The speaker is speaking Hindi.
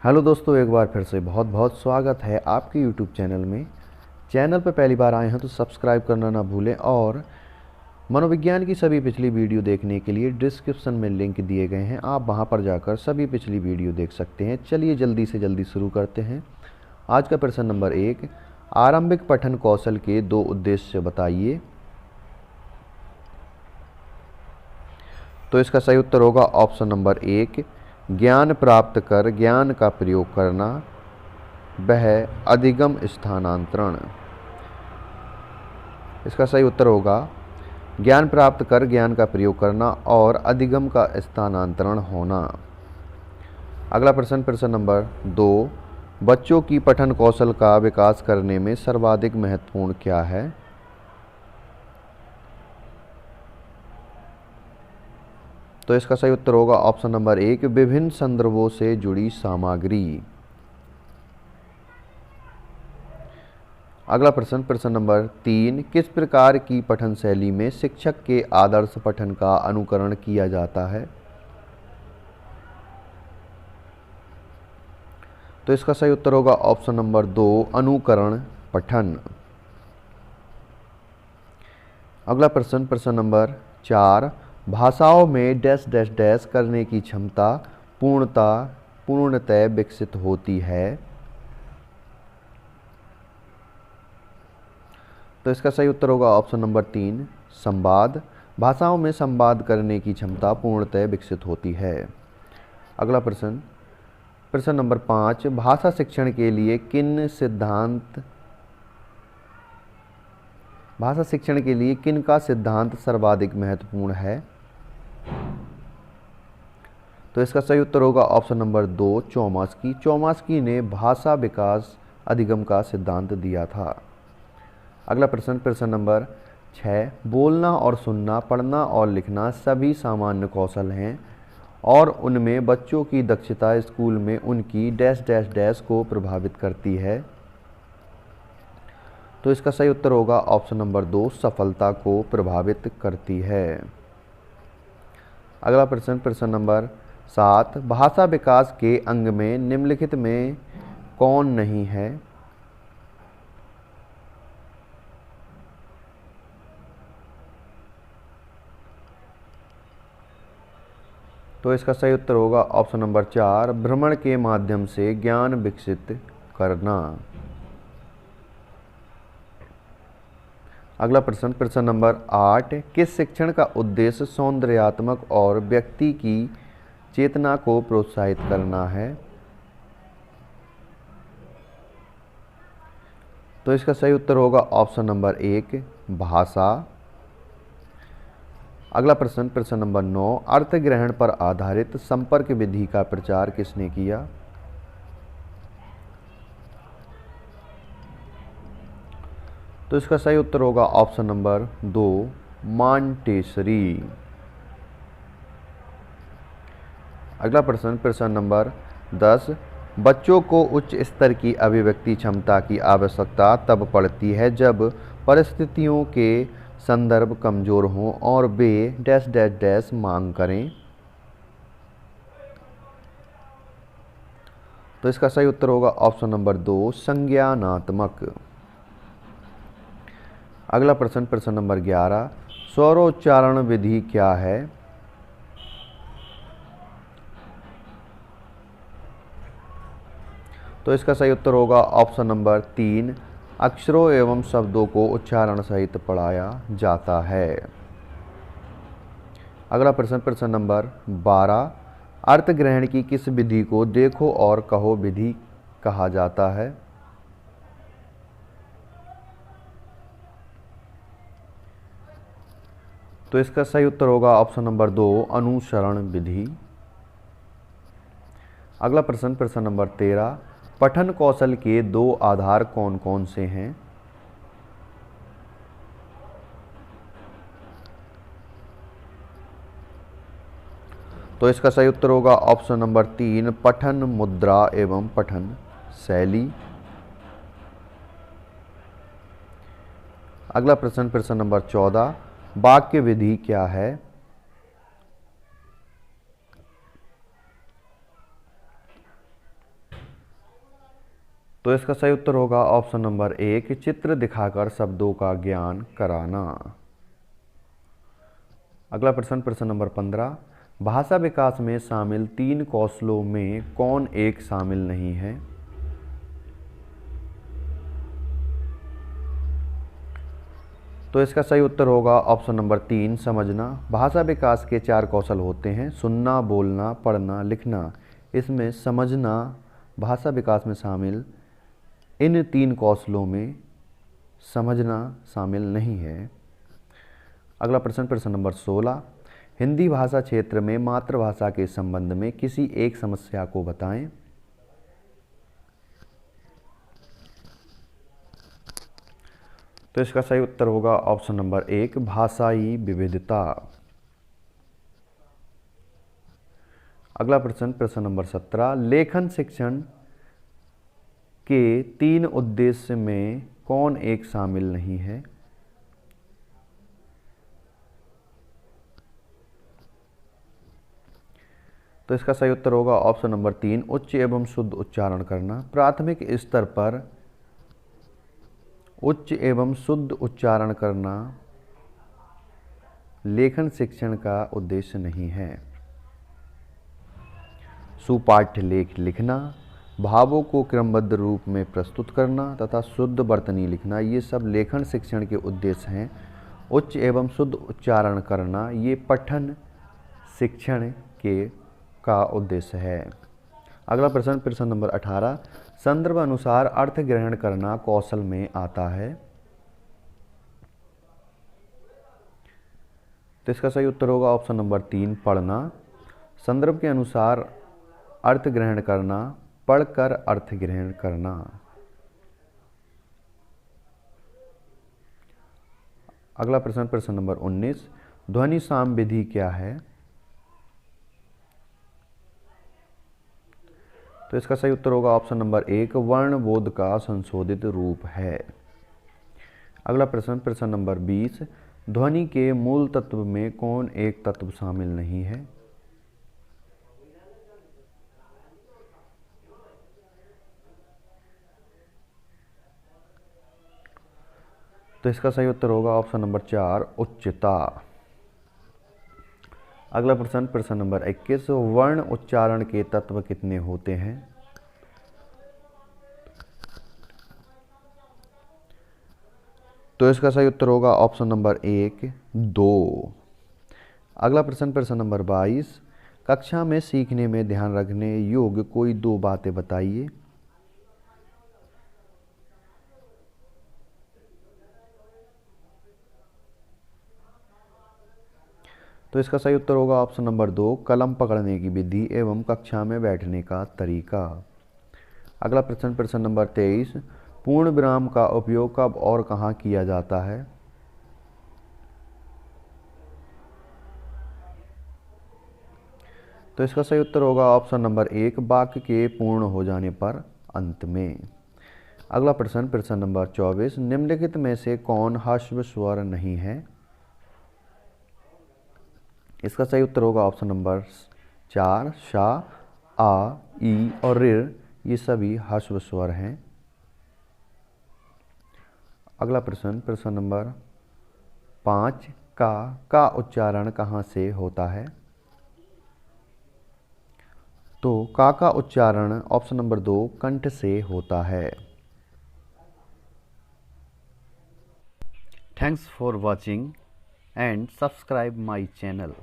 हेलो दोस्तों, एक बार फिर से बहुत बहुत स्वागत है आपके यूट्यूब चैनल में। चैनल पर पहली बार आए हैं तो सब्सक्राइब करना ना भूलें और मनोविज्ञान की सभी पिछली वीडियो देखने के लिए डिस्क्रिप्शन में लिंक दिए गए हैं, आप वहां पर जाकर सभी पिछली वीडियो देख सकते हैं। चलिए जल्दी से जल्दी शुरू करते हैं। आज का प्रश्न नंबर 1, आरंभिक पठन कौशल के 2 उद्देश्य बताइए। तो इसका सही उत्तर होगा ऑप्शन नंबर 1, ज्ञान प्राप्त कर ज्ञान का प्रयोग करना, वह अधिगम स्थानांतरण। इसका सही उत्तर होगा ज्ञान प्राप्त कर ज्ञान का प्रयोग करना और अधिगम का स्थानांतरण होना। अगला प्रश्न नंबर 2, बच्चों की पठन कौशल का विकास करने में सर्वाधिक महत्वपूर्ण क्या है। तो इसका सही उत्तर होगा ऑप्शन नंबर 1, विभिन्न संदर्भों से जुड़ी सामग्री। अगला प्रश्न नंबर 3, किस प्रकार की पठन शैली में शिक्षक के आदर्श पठन का अनुकरण किया जाता है। तो इसका सही उत्तर होगा ऑप्शन नंबर 2, अनुकरण पठन। अगला प्रश्न नंबर 4, भाषाओं में डैश डैश डैश करने की क्षमता पूर्णतः विकसित होती है। तो इसका सही उत्तर होगा ऑप्शन नंबर 3, संवाद। भाषाओं में संवाद करने की क्षमता पूर्णतः विकसित होती है। अगला प्रश्न नंबर 5, भाषा शिक्षण के लिए किन का सिद्धांत सर्वाधिक महत्वपूर्ण है। तो इसका सही उत्तर होगा ऑप्शन नंबर 2, चौमास्की ने भाषा विकास अधिगम का सिद्धांत दिया था। अगला प्रश्न नंबर 6, बोलना और सुनना, पढ़ना और लिखना सभी सामान्य कौशल हैं और उनमें बच्चों की दक्षता स्कूल में उनकी डैश डैश डैश को प्रभावित करती है। तो इसका सही उत्तर होगा ऑप्शन नंबर 2, सफलता को प्रभावित करती है। अगला प्रश्न नंबर 7, भाषा विकास के अंग में निम्नलिखित में कौन नहीं है। तो इसका सही उत्तर होगा ऑप्शन नंबर 4, भ्रमण के माध्यम से ज्ञान विकसित करना। अगला प्रश्न नंबर 8, किस शिक्षण का उद्देश्य सौंदर्यात्मक और व्यक्ति की चेतना को प्रोत्साहित करना है। तो इसका सही उत्तर होगा ऑप्शन नंबर 1, भाषा। अगला प्रश्न नंबर 9, अर्थ ग्रहण पर आधारित संपर्क विधि का प्रचार किसने किया। तो इसका सही उत्तर होगा ऑप्शन नंबर 2, मॉन्टेसरी। अगला प्रश्न नंबर 10, बच्चों को उच्च स्तर की अभिव्यक्ति क्षमता की आवश्यकता तब पड़ती है जब परिस्थितियों के संदर्भ कमजोर हों और वे डैश डैश डैश मांग करें। तो इसका सही उत्तर होगा ऑप्शन नंबर 2, संज्ञानात्मक। अगला प्रश्न नंबर 11, स्वरोच्चारण विधि क्या है। तो इसका सही उत्तर होगा ऑप्शन नंबर 3, अक्षरों एवं शब्दों को उच्चारण सहित पढ़ाया जाता है। अगला प्रश्न नंबर 12, अर्थ ग्रहण की किस विधि को देखो और कहो विधि कहा जाता है। तो इसका सही उत्तर होगा ऑप्शन नंबर 2, अनुसरण विधि। अगला प्रश्न नंबर 13, पठन कौशल के 2 आधार कौन कौन से हैं। तो इसका सही उत्तर होगा ऑप्शन नंबर 3, पठन मुद्रा एवं पठन शैली। अगला प्रश्न नंबर 14, वाक्य विधि क्या है। तो इसका सही उत्तर होगा ऑप्शन नंबर 1, चित्र दिखाकर शब्दों का ज्ञान कराना। अगला प्रश्न, प्रश्न नंबर 15, भाषा विकास में शामिल 3 कौशलों में कौन एक शामिल नहीं है? तो इसका सही उत्तर होगा ऑप्शन नंबर 3, समझना। भाषा विकास के 4 कौशल होते हैं, सुनना, बोलना, पढ़ना, लिखना। इसमें समझना भाषा विकास में शामिल इन 3 कौशलों में समझना शामिल नहीं है। अगला प्रश्न, प्रश्न नंबर 16, हिंदी भाषा क्षेत्र में मातृभाषा के संबंध में किसी एक समस्या को बताएं। तो इसका सही उत्तर होगा ऑप्शन नंबर 1, भाषाई विविधता। अगला प्रश्न, प्रश्न नंबर 17, लेखन शिक्षण के 3 उद्देश्य में कौन एक शामिल नहीं है? तो इसका सही उत्तर होगा ऑप्शन नंबर 3, उच्च एवं शुद्ध उच्चारण करना। प्राथमिक स्तर पर उच्च एवं शुद्ध उच्चारण करना लेखन शिक्षण का उद्देश्य नहीं है। सुपाठ्य लेख लिखना, भावों को क्रमबद्ध रूप में प्रस्तुत करना तथा शुद्ध वर्तनी लिखना, ये सब लेखन शिक्षण के उद्देश्य हैं। उच्च एवं शुद्ध उच्चारण करना ये पठन शिक्षण का उद्देश्य है। अगला प्रश्न, प्रश्न नंबर 18, संदर्भ अनुसार अर्थ ग्रहण करना कौशल में आता है। तो इसका सही उत्तर होगा ऑप्शन नंबर 3, पढ़ना। संदर्भ के अनुसार अर्थ ग्रहण करना, पढ़कर अर्थ ग्रहण करना। अगला प्रश्न, प्रश्न नंबर 19, ध्वनि साम विधि क्या है? तो इसका सही उत्तर होगा ऑप्शन नंबर 1, वर्ण बोध का संशोधित रूप है। अगला प्रश्न, प्रश्न नंबर 20, ध्वनि के मूल तत्व में कौन एक तत्व शामिल नहीं है? तो इसका सही उत्तर होगा ऑप्शन नंबर 4, उच्चता। अगला प्रश्न, प्रश्न नंबर 21, वर्ण उच्चारण के तत्व कितने होते हैं? तो इसका सही उत्तर होगा ऑप्शन नंबर 1, 2। अगला प्रश्न, प्रश्न नंबर 22, कक्षा में सीखने में ध्यान रखने योग्य कोई 2 बातें बताइए। तो इसका सही उत्तर होगा ऑप्शन नंबर 2, कलम पकड़ने की विधि एवं कक्षा में बैठने का तरीका। अगला प्रश्न, प्रश्न नंबर 23, पूर्ण विराम का उपयोग कब और कहाँ किया जाता है? तो इसका सही उत्तर होगा ऑप्शन नंबर 1, वाक्य के पूर्ण हो जाने पर अंत में। अगला प्रश्न, प्रश्न नंबर 24, निम्नलिखित में से कौन ह्रस्व स्वर नहीं है? इसका सही उत्तर होगा ऑप्शन नंबर 4, शा, आ, ई और ऋ, ये सभी ह्रस्व स्वर हैं। अगला प्रश्न, प्रश्न नंबर 5, का उच्चारण कहाँ से होता है? तो का उच्चारण ऑप्शन नंबर 2, कंठ से होता है। Thanks for watching and subscribe my channel.